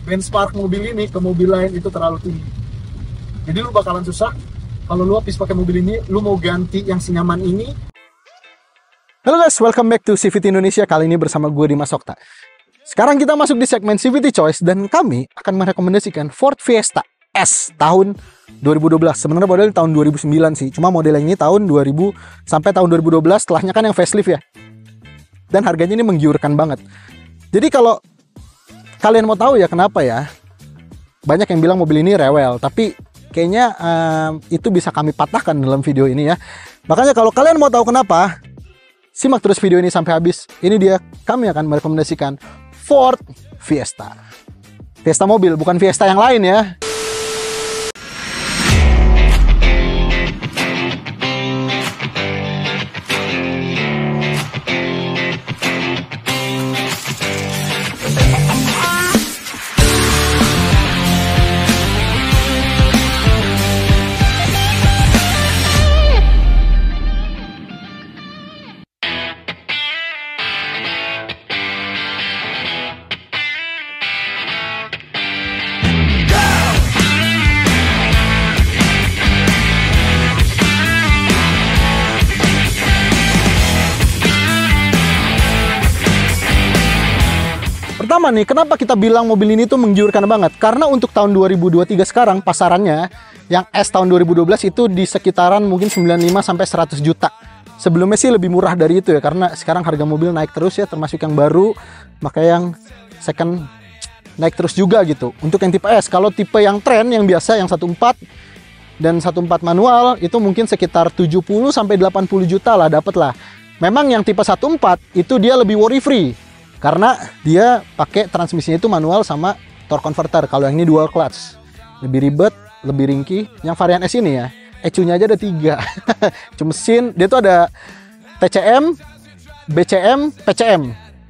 benchmark mobil ini ke mobil lain itu terlalu tinggi. Jadi lu bakalan susah kalau lu habis pakai mobil ini, lu mau ganti yang senyaman ini. Halo guys, welcome back to CVT Indonesia. Kali ini bersama gue Dimas Okta. Sekarang kita masuk di segmen CVT Choice dan kami akan merekomendasikan Ford Fiesta S tahun 2012. Sebenarnya modelnya tahun 2009 sih, cuma model ini tahun 2000 sampai tahun 2012. Setelahnya kan yang facelift ya. Dan harganya ini menggiurkan banget. Jadi kalau kalian mau tahu ya kenapa ya, banyak yang bilang mobil ini rewel, tapi kayaknya itu bisa kami patahkan dalam video ini ya. Makanya kalau kalian mau tahu kenapa, simak terus video ini sampai habis. Ini dia, kami akan merekomendasikan Ford Fiesta. Fiesta mobil, bukan Fiesta yang lain ya. Pertama nih, kenapa kita bilang mobil ini tuh menggiurkan banget? Karena untuk tahun 2023 sekarang pasarannya yang S tahun 2012 itu di sekitaran mungkin 95 sampai 100 juta. Sebelumnya sih lebih murah dari itu ya, karena sekarang harga mobil naik terus ya, termasuk yang baru, maka yang second naik terus juga gitu. Untuk yang tipe S, kalau tipe yang tren yang biasa yang 1.4 dan 1.4 manual itu mungkin sekitar 70 sampai 80 juta lah dapat lah. Memang yang tipe 1.4 itu dia lebih worry free. Karena dia pakai transmisinya itu manual sama torque converter. Kalau yang ini dual clutch, lebih ribet, lebih ringkih. Yang varian S ini ya, ECU-nya aja ada 3. ECU mesin, dia tuh ada TCM, BCM, PCM.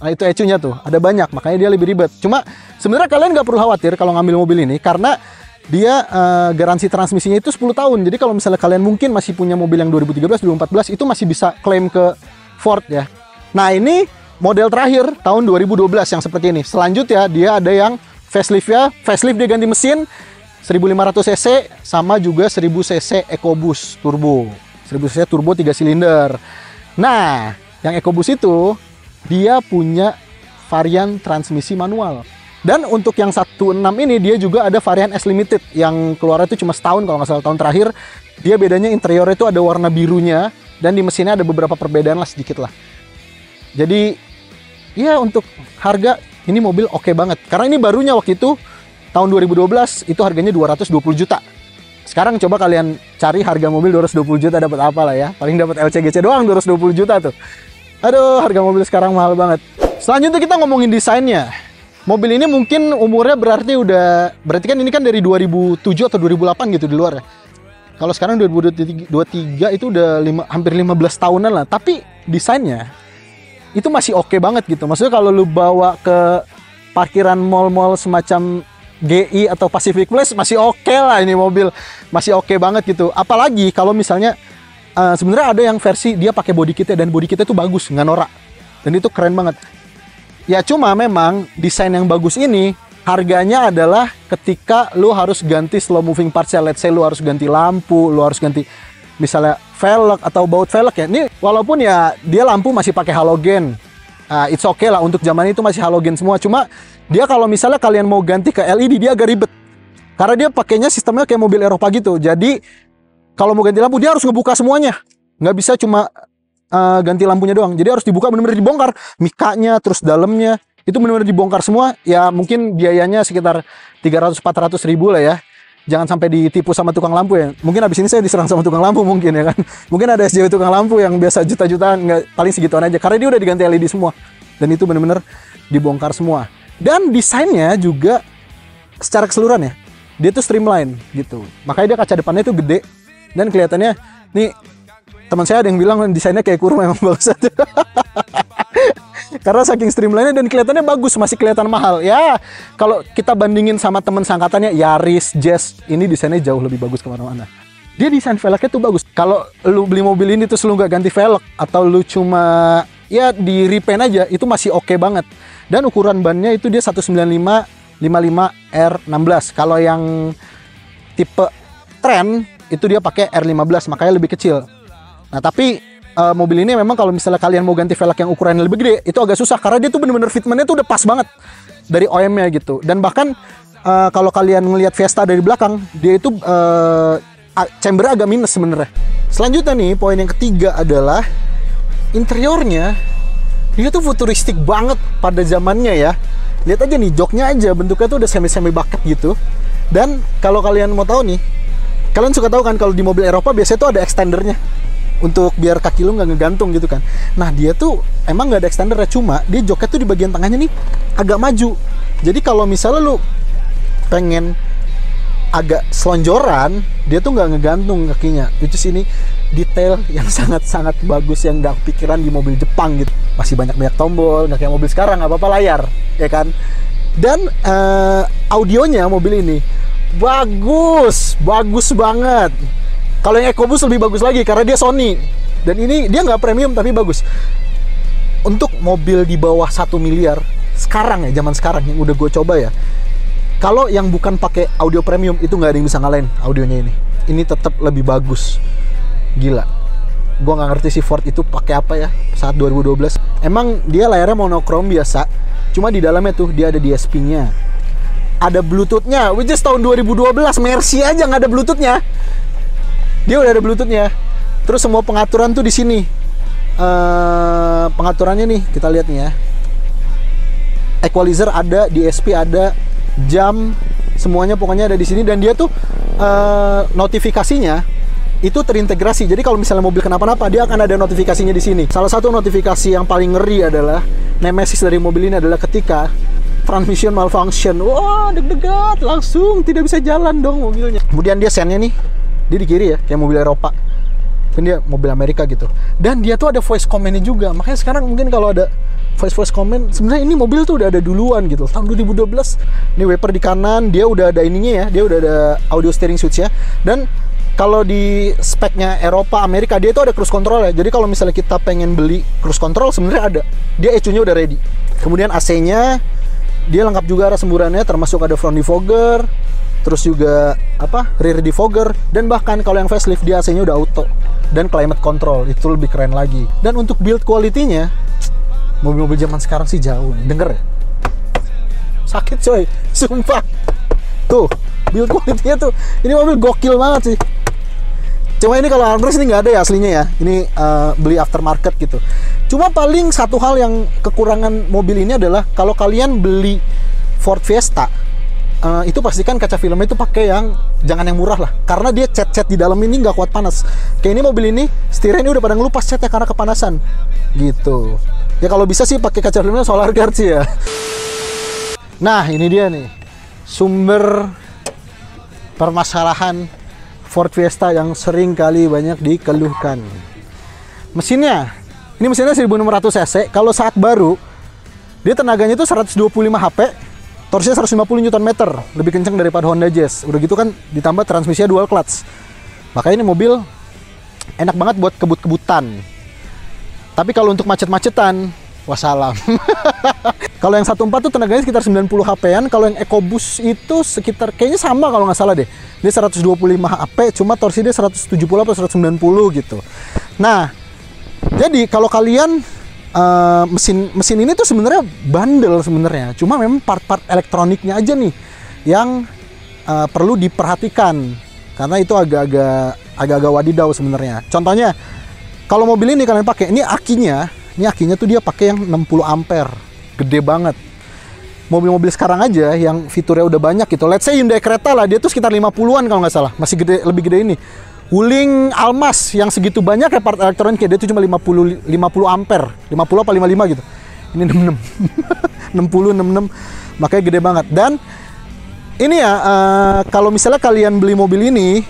Nah itu ECU-nya tuh, ada banyak, makanya dia lebih ribet. Cuma sebenarnya kalian nggak perlu khawatir kalau ngambil mobil ini, karena dia garansi transmisinya itu 10 tahun. Jadi kalau misalnya kalian mungkin masih punya mobil yang 2013, 2014, itu masih bisa klaim ke Ford ya. Nah ini model terakhir tahun 2012 yang seperti ini. Selanjutnya dia ada yang facelift ya. Facelift dia ganti mesin 1500 cc sama juga 1000 cc EcoBoost turbo. 1000 cc turbo 3 silinder. Nah, yang EcoBoost itu dia punya varian transmisi manual. Dan untuk yang 16 ini dia juga ada varian S Limited yang keluarnya itu cuma setahun kalau nggak salah, tahun terakhir. Dia bedanya interior itu ada warna birunya dan di mesinnya ada beberapa perbedaan lah sedikit lah. Jadi ya untuk harga ini mobil oke banget. Karena ini barunya waktu itu tahun 2012 itu harganya 220 juta. Sekarang coba kalian cari harga mobil 220 juta dapat apa lah ya. Paling dapat LCGC doang 220 juta tuh. Aduh, harga mobil sekarang mahal banget. Selanjutnya kita ngomongin desainnya. Mobil ini mungkin umurnya berarti kan ini kan dari 2007 atau 2008 gitu di luar ya. Kalau sekarang 2023 itu udah hampir 15 tahunan lah. Tapi desainnya itu masih oke banget gitu. Maksudnya kalau lu bawa ke parkiran mall-mall semacam GI atau Pacific Place masih oke lah ini mobil. Masih oke banget gitu. Apalagi kalau misalnya sebenarnya ada yang versi dia pakai body kitnya dan body kitnya tuh bagus, nggak norak. Dan itu keren banget. Ya cuma memang desain yang bagus ini harganya adalah ketika lu harus ganti slow moving parts ya. Let's say lu harus ganti lampu, lu harus ganti misalnya velg atau baut velg ya. Ini walaupun ya dia lampu masih pakai halogen, it's okay lah, untuk zaman itu masih halogen semua. Cuma dia kalau misalnya kalian mau ganti ke LED dia agak ribet. Karena dia pakainya sistemnya kayak mobil Eropa gitu. Jadi kalau mau ganti lampu dia harus ngebuka semuanya. Nggak bisa cuma ganti lampunya doang. Jadi harus dibuka, benar-benar dibongkar. Mikanya, terus dalamnya, itu benar-benar dibongkar semua. Ya mungkin biayanya sekitar 300-400 ribu lah ya. Jangan sampai ditipu sama tukang lampu ya. Mungkin abis ini saya diserang sama tukang lampu mungkin ya kan. Mungkin ada SJW tukang lampu yang biasa juta-jutaan, nggak, paling segituan aja. Karena dia udah diganti LED semua. Dan itu bener-bener dibongkar semua. Dan desainnya juga secara keseluruhan ya, dia tuh streamline gitu. Makanya dia kaca depannya tuh gede. Dan kelihatannya, nih teman saya ada yang bilang desainnya kayak kurma, emang bagus aja. Karena saking streamline dan kelihatannya bagus, masih kelihatan mahal. Ya, kalau kita bandingin sama teman seangkatannya Yaris, Jazz, ini desainnya jauh lebih bagus kemana-mana. Dia desain velgnya tuh bagus. Kalau lu beli mobil ini terus lu nggak ganti velg, atau lu cuma ya di repaint aja, itu masih oke banget. Dan ukuran bannya itu dia 195 55R16. Kalau yang tipe Trend itu dia pakai R15, makanya lebih kecil. Nah, tapi mobil ini memang kalau misalnya kalian mau ganti velg yang ukurannya lebih gede, itu agak susah karena dia tuh bener-bener fitmentnya tuh udah pas banget dari OM-nya gitu. Dan bahkan kalau kalian ngelihat Fiesta dari belakang, dia itu chambernya agak minus sebenarnya. Selanjutnya nih, poin yang ketiga adalah interiornya. Dia tuh futuristik banget pada zamannya ya. Lihat aja nih, joknya aja bentuknya tuh udah semi-semi bucket gitu. Dan kalau kalian mau tahu nih, kalian suka tahu kan kalau di mobil Eropa biasanya tuh ada extendernya untuk biar kaki lu nggak ngegantung gitu kan. Nah, dia tuh emang nggak ada extendernya, cuma dia joknya tuh di bagian tengahnya nih agak maju. Jadi kalau misalnya lu pengen agak selonjoran, dia tuh nggak ngegantung kakinya. Itu sini detail yang sangat-sangat bagus yang nggak kepikiran di mobil Jepang gitu. Masih banyak tombol, nggak kayak mobil sekarang, nggak apa-apa layar, ya kan. Dan audionya mobil ini bagus banget. Kalau yang EcoBoost lebih bagus lagi karena dia Sony. Dan ini dia nggak premium tapi bagus. Untuk mobil di bawah 1 miliar sekarang ya, zaman sekarang yang udah gue coba ya, kalau yang bukan pakai audio premium itu nggak ada yang bisa ngalahin audionya ini. Ini tetap lebih bagus. Gila. Gue nggak ngerti si Ford itu pakai apa ya saat 2012. Emang dia layarnya monokrom biasa, cuma di dalamnya tuh dia ada DSP-nya. Ada Bluetooth-nya, which is tahun 2012 Mercy aja nggak ada Bluetooth-nya. Dia udah ada Bluetooth-nya. Terus semua pengaturan tuh di sini. Pengaturannya nih kita lihat nih ya. Equalizer ada, DSP ada, jam, semuanya pokoknya ada di sini. Dan dia tuh notifikasinya itu terintegrasi. Jadi kalau misalnya mobil kenapa-napa, dia akan ada notifikasinya di sini. Salah satu notifikasi yang paling ngeri adalah nemesis dari mobil ini adalah ketika transmission malfunction. Wah, deg-degan, langsung tidak bisa jalan dong mobilnya. Kemudian dia sennya nih, dia di kiri ya, kayak mobil Eropa. Kan dia mobil Amerika gitu. Dan dia tuh ada voice command-nya juga. Makanya sekarang mungkin kalau ada voice command, sebenarnya ini mobil tuh udah ada duluan gitu. Tahun 2012. Ini wiper di kanan, dia udah ada ininya ya, dia udah ada audio steering switch-nya. Dan kalau di speknya Eropa, Amerika, dia itu ada cruise control ya. Jadi kalau misalnya kita pengen beli cruise control, sebenarnya ada. Dia ECU-nya udah ready. Kemudian AC-nya, dia lengkap juga arah semburannya, termasuk ada front defogger, terus juga rear defogger, dan bahkan kalau yang facelift dia AC-nya udah auto dan climate control. Itu lebih keren lagi. Dan untuk build quality-nya, mobil-mobil zaman sekarang sih jauh nih. Denger ya? Sakit coy, sumpah. Tuh, build quality-nya tuh, ini mobil gokil banget sih. Cuma ini kalau armrest ini nggak ada ya aslinya ya. Ini beli aftermarket gitu. Cuma paling satu hal yang kekurangan mobil ini adalah kalau kalian beli Ford Fiesta, itu pastikan kaca filmnya itu pakai yang jangan yang murah lah. Karena dia cat-cat di dalam ini nggak kuat panas. Kayak ini mobil ini, setirnya ini udah pada ngelupas catnya karena kepanasan. Gitu. Ya kalau bisa sih pakai kaca filmnya Solar Guard sih ya. Nah, ini dia nih. Sumber permasalahan Ford Fiesta yang sering kali banyak dikeluhkan. Mesinnya, ini mesinnya 1600 cc. Kalau saat baru, dia tenaganya itu 125 HP, torsinya 150 Nm, lebih kencang daripada Honda Jazz. Udah gitu kan ditambah transmisinya dual clutch. Makanya ini mobil enak banget buat kebut-kebutan. Tapi kalau untuk macet-macetan, wassalam. Kalau yang 14 tuh tenaganya sekitar 90 HP-an, kalau yang EcoBoost itu sekitar kayaknya sama kalau nggak salah deh. Dia 125 HP, cuma torsi dia 170 atau 190 gitu. Nah, jadi kalau kalian mesin ini tuh sebenarnya bandel sebenarnya. Cuma memang part-part elektroniknya aja nih yang perlu diperhatikan karena itu agak-agak wadidaw sebenarnya. Contohnya kalau mobil ini kalian pakai, ini akinya tuh dia pakai yang 60 ampere. Gede banget. Mobil-mobil sekarang aja yang fiturnya udah banyak gitu. Let's say Hyundai Creta lah, dia tuh sekitar 50-an kalau nggak salah. Masih gede, lebih gede ini. Wuling Almas yang segitu banyak ya part elektronik, dia tuh cuma 50 ampere. 50 apa 55 gitu. Ini 66. 60, 66. Makanya gede banget. Dan ini ya, kalau misalnya kalian beli mobil ini,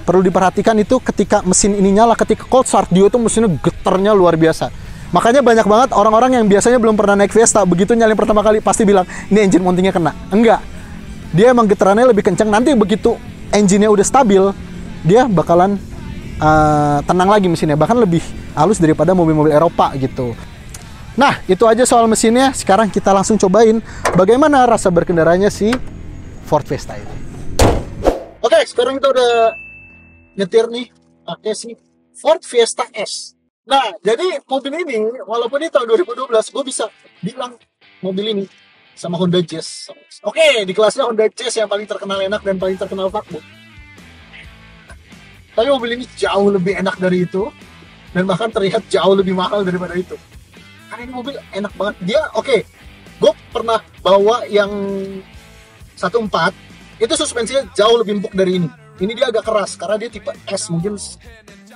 perlu diperhatikan itu ketika mesin ini nyala, ketika cold start, dia tuh mesinnya getarnya luar biasa. Makanya banyak banget orang-orang yang biasanya belum pernah naik Fiesta, begitu nyalin pertama kali pasti bilang, ini engine mountingnya kena. Enggak. Dia emang getarannya lebih kencang. Nanti begitu engine-nya udah stabil, dia bakalan tenang lagi mesinnya. Bahkan lebih halus daripada mobil-mobil Eropa gitu. Nah, itu aja soal mesinnya. Sekarang kita langsung cobain bagaimana rasa berkendaranya si Ford Fiesta ini. Oke, sekarang kita udah nyetir nih pakai si Ford Fiesta S. Nah, jadi mobil ini walaupun ini tahun 2012, gue bisa bilang mobil ini sama Honda Jazz. Oke, di kelasnya Honda Jazz yang paling terkenal enak dan paling terkenal fuckboy. Tapi mobil ini jauh lebih enak dari itu dan bahkan terlihat jauh lebih mahal daripada itu. Karena ini mobil enak banget. Dia oke. Gue pernah bawa yang 1.4, itu suspensinya jauh lebih empuk dari ini. Ini dia agak keras karena dia tipe S, mungkin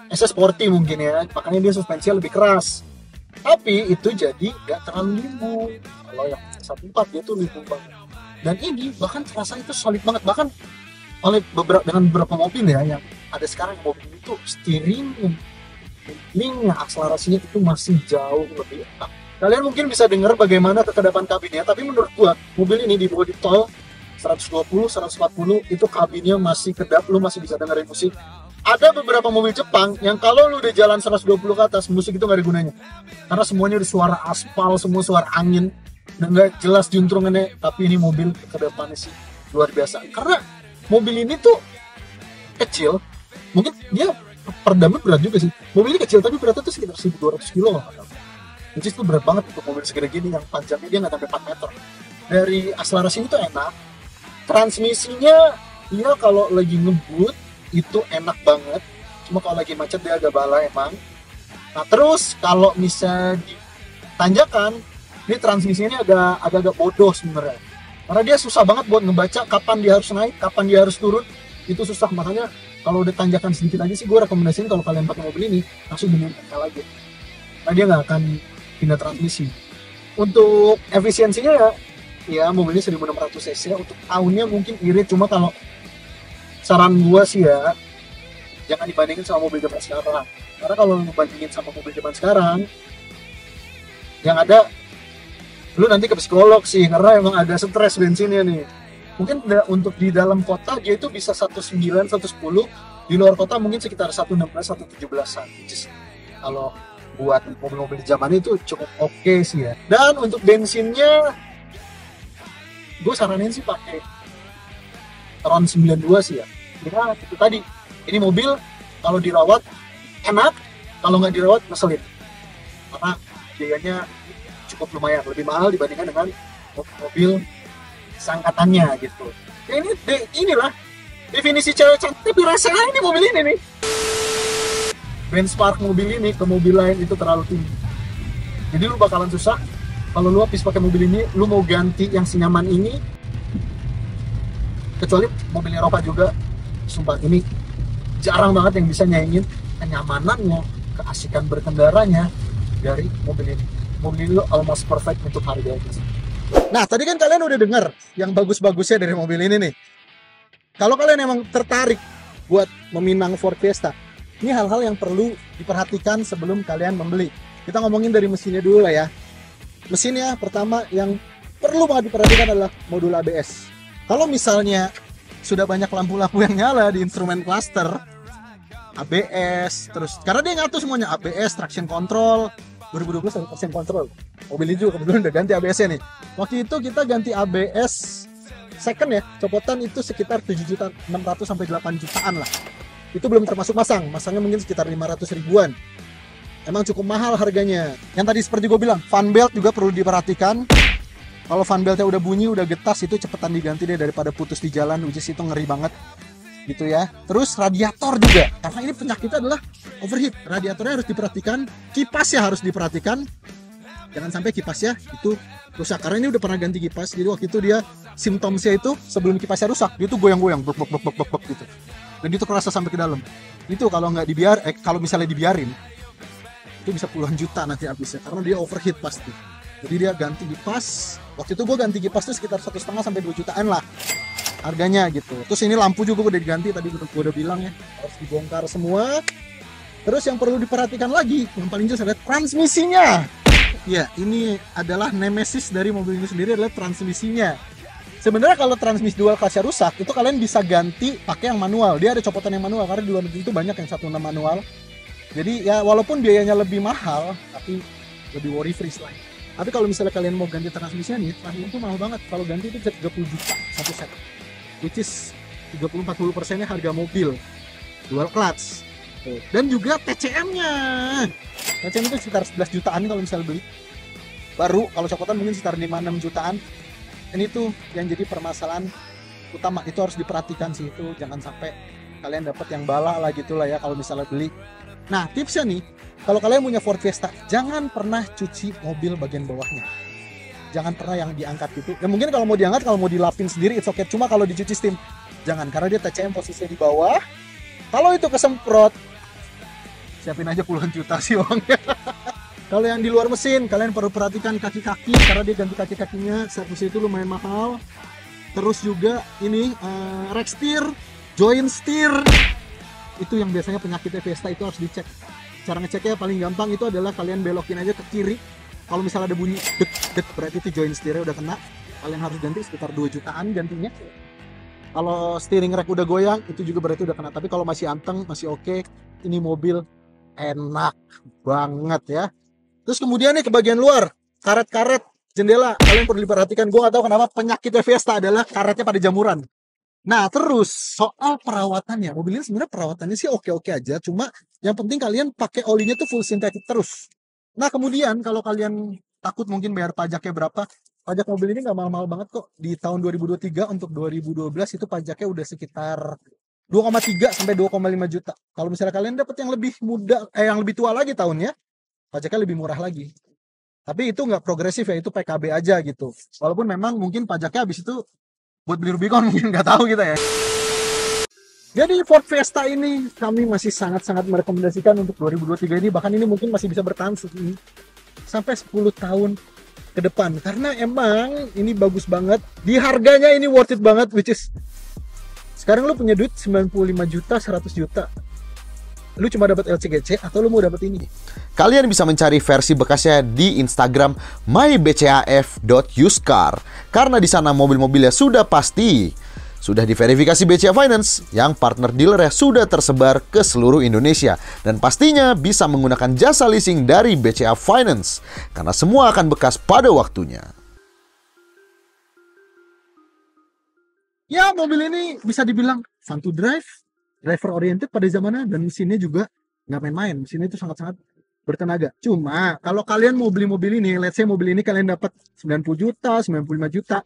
S Sporty mungkin ya. Makanya dia suspensinya lebih keras. Tapi itu jadi gak terlalu limbu. Kalau yang 1.4 dia tuh limbu banget. Dan ini bahkan terasa itu solid banget. Bahkan oleh dengan beberapa mobil ya yang ada sekarang, mobil itu steering, handlingnya, akselerasinya itu masih jauh lebih enak. Kalian mungkin bisa dengar bagaimana kekedapan kabinnya, tapi menurut gua mobil ini dibawa di tol 120, 140 itu kabinnya masih kedap, lu masih bisa dengerin musik. Ada beberapa mobil Jepang yang kalau lu udah jalan 120 ke atas, musik itu gak ada gunanya. Karena semuanya udah suara aspal, semua suara angin, dan gak jelas juntrungannya. Tapi ini mobil kedepannya sih luar biasa. Karena mobil ini tuh kecil, mungkin dia perdamnya berat juga sih. Mobil ini kecil tapi beratnya tuh sekitar 1200 kilo. Jadi itu berat banget untuk mobil segede gini yang panjangnya dia nggak sampai 4 meter. Dari akselerasi itu enak. Transmisinya dia kalau lagi ngebut itu enak banget. Cuma kalau lagi macet dia agak bala emang. Nah terus kalau misalnya di tanjakan, ini transmisinya ini agak bodoh sebenarnya. Karena dia susah banget buat ngebaca kapan dia harus naik, kapan dia harus turun. Itu susah, makanya kalau udah tanjakan sedikit aja sih gue rekomendasiin kalau kalian pakai mobil ini langsung benerin NL aja. Nah dia nggak akan pindah transmisi. Untuk efisiensinya ya mobilnya 1600 cc, untuk tahunnya mungkin irit, cuma kalau saran gue sih ya jangan dibandingin sama mobil zaman sekarang. Karena kalau dibandingin sama mobil zaman sekarang yang ada lu nanti ke psikolog sih, karena emang ada stres bensinnya nih. Mungkin untuk di dalam kota dia itu bisa 19, 110, di luar kota mungkin sekitar 116, 117an. Kalau buat mobil-mobil di zaman itu cukup oke sih ya. Dan untuk bensinnya gue saranin sih pakai Ron 92 sih ya. Karena itu tadi, ini mobil kalau dirawat enak, kalau nggak dirawat ngeselin. Karena biayanya cukup lumayan, lebih mahal dibandingkan dengan mobil sangkatannya gitu. Ya inilah definisi cewek cantik, tapi rasanya ini mobil ini nih. Benchmark mobil ini ke mobil lain itu terlalu tinggi. Jadi lu bakalan susah kalau lu habis pakai mobil ini, lu mau ganti yang senyaman ini. Kecuali mobil Eropa juga, sumpah ini jarang banget yang bisa nyaingin kenyamanannya, keasikan berkendaranya dari mobil ini. Mobil ini almost perfect untuk harganya. Nah, tadi kan kalian udah dengar yang bagus-bagusnya dari mobil ini nih. Kalau kalian emang tertarik buat meminang Ford Fiesta, ini hal-hal yang perlu diperhatikan sebelum kalian membeli. Kita ngomongin dari mesinnya dulu lah ya. Mesinnya pertama yang perlu banget diperhatikan adalah modul ABS. Kalau misalnya sudah banyak lampu-lampu yang nyala di instrumen cluster, ABS, terus karena dia ngatur semuanya, ABS, traction control, 2012 ada traction control. Mobil ini juga kebetulan udah ganti ABS-nya nih. Waktu itu kita ganti ABS second ya, copotan itu sekitar 7.600.000 sampai 8 jutaan lah. Itu belum termasuk masangnya mungkin sekitar 500 ribuan. Emang cukup mahal harganya. Yang tadi seperti gue bilang, fan belt juga perlu diperhatikan. Kalau fan beltnya udah bunyi, udah getas, itu cepetan diganti deh daripada putus di jalan, which is itu ngeri banget gitu ya. Terus radiator juga, karena ini penyakitnya adalah overheat. Radiatornya harus diperhatikan, kipasnya harus diperhatikan. Jangan sampai kipasnya itu rusak, karena ini udah pernah ganti kipas. Jadi waktu itu dia simptomnya itu sebelum kipasnya rusak, dia tuh goyang-goyang, blok gitu. Dan itu kerasa sampai ke dalam. Itu kalau nggak kalau misalnya dibiarin, itu bisa puluhan juta nanti habisnya, karena dia overheat pasti. Jadi dia ganti kipas. Waktu itu gue ganti kipas tuh sekitar 1,5 sampai 2 jutaan lah harganya gitu. Terus ini lampu juga udah diganti, tadi gue udah bilang ya, harus dibongkar semua. Terus yang perlu diperhatikan lagi, yang paling jelas adalah transmisinya. Ya, ini adalah nemesis dari mobil ini sendiri, adalah transmisinya. Sebenarnya kalau transmisi dual clutch rusak, itu kalian bisa ganti pakai yang manual. Dia ada copotan yang manual, karena di luar negeri itu banyak yang 1.6 manual. Jadi ya walaupun biayanya lebih mahal, tapi lebih worry free lah. Tapi kalau misalnya kalian mau ganti transmisinya nih, transmisi itu mahal banget. Kalau ganti itu bisa 30 juta satu set, which is 30-40%-nya harga mobil dual clutch. Dan juga TCM-nya, TCM itu sekitar 11 jutaan kalau misalnya beli baru. Kalau copotan mungkin sekitar 5-6 jutaan. Ini tuh yang jadi permasalahan utama, itu harus diperhatikan sih, itu jangan sampai kalian dapat yang bala lah gitulah ya kalau misalnya beli. Nah, tipsnya nih, kalau kalian punya Ford Fiesta, jangan pernah cuci mobil bagian bawahnya. Jangan pernah yang diangkat gitu. Ya mungkin kalau mau diangkat, kalau mau dilapin sendiri it's okay. Cuma kalau dicuci steam, jangan, karena dia TCM posisinya di bawah. Kalau itu kesemprot, siapin aja puluhan juta sih uangnya. Kalau yang di luar mesin, kalian perlu perhatikan kaki-kaki, karena dia ganti kaki-kakinya, servis itu lumayan mahal. Terus juga ini rack steer, joint steer, itu yang biasanya penyakitnya Fiesta, itu harus dicek. Cara ngeceknya paling gampang itu adalah kalian belokin aja ke kiri. Kalau misalnya ada bunyi dek dek, berarti itu joint steernya udah kena. Kalian harus ganti sekitar 2 jutaan gantinya. Kalau steering rack udah goyang, itu juga berarti udah kena. Tapi kalau masih anteng, masih oke, ini mobil enak banget ya. Terus kemudian nih ke bagian luar, karet-karet jendela, kalian perlu diperhatikan. Gue gak tahu kenapa penyakitnya Fiesta adalah karetnya pada jamuran. Nah, terus soal perawatannya, mobil ini sebenarnya perawatannya sih oke-oke aja, cuma yang penting kalian pakai olinya tuh full sintetik terus. Nah, kemudian kalau kalian takut mungkin bayar pajaknya berapa, pajak mobil ini nggak mahal-mahal banget kok. Di tahun 2023 untuk 2012 itu pajaknya udah sekitar 2,3 sampai 2,5 juta. Kalau misalnya kalian dapat yang lebih muda, yang lebih tua lagi tahunnya, pajaknya lebih murah lagi. Tapi itu nggak progresif ya, itu PKB aja gitu. Walaupun memang mungkin pajaknya habis itu buat beli Rubicon, mungkin nggak tahu kita ya. Jadi Ford Fiesta ini kami masih sangat-sangat merekomendasikan untuk 2023 ini. Bahkan ini mungkin masih bisa bertahan sampai 10 tahun ke depan. Karena emang ini bagus banget. Di harganya ini worth it banget, which is sekarang lu punya duit 95 juta, 100 juta. Lu cuma dapat LCGC atau lu mau dapat ini? Kalian bisa mencari versi bekasnya di Instagram mybcaf.uscar, karena di sana mobil-mobilnya sudah pasti sudah diverifikasi BCA Finance yang partner dealernya sudah tersebar ke seluruh Indonesia, dan pastinya bisa menggunakan jasa leasing dari BCA Finance karena semua akan bekas pada waktunya. Ya, mobil ini bisa dibilang fun to drive, driver oriented pada zamannya, dan mesinnya juga nggak main-main. Mesinnya itu sangat-sangat bertenaga. Cuma kalau kalian mau beli mobil ini, let's say mobil ini kalian dapat 90 juta, 95 juta,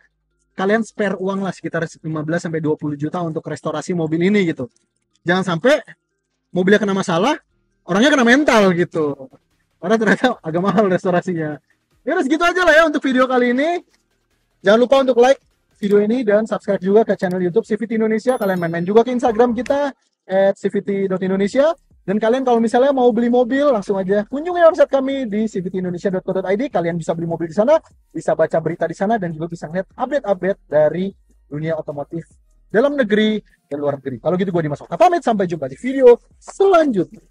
kalian spare uang lah sekitar 15 sampai 20 juta untuk restorasi mobil ini gitu. Jangan sampai mobilnya kena masalah, orangnya kena mental gitu. Karena ternyata agak mahal restorasinya. Ya udah segitu aja lah ya untuk video kali ini. Jangan lupa untuk like video ini dan subscribe juga ke channel YouTube CVT Indonesia. Kalian main-main juga ke Instagram kita @cvt.indonesia. Dan kalian kalau misalnya mau beli mobil, langsung aja kunjungi website kami di cvtindonesia.co.id. Kalian bisa beli mobil di sana, bisa baca berita di sana, dan juga bisa lihat update-update dari dunia otomotif dalam negeri dan luar negeri. Kalau gitu gue Dimas Okta pamit, sampai jumpa di video selanjutnya.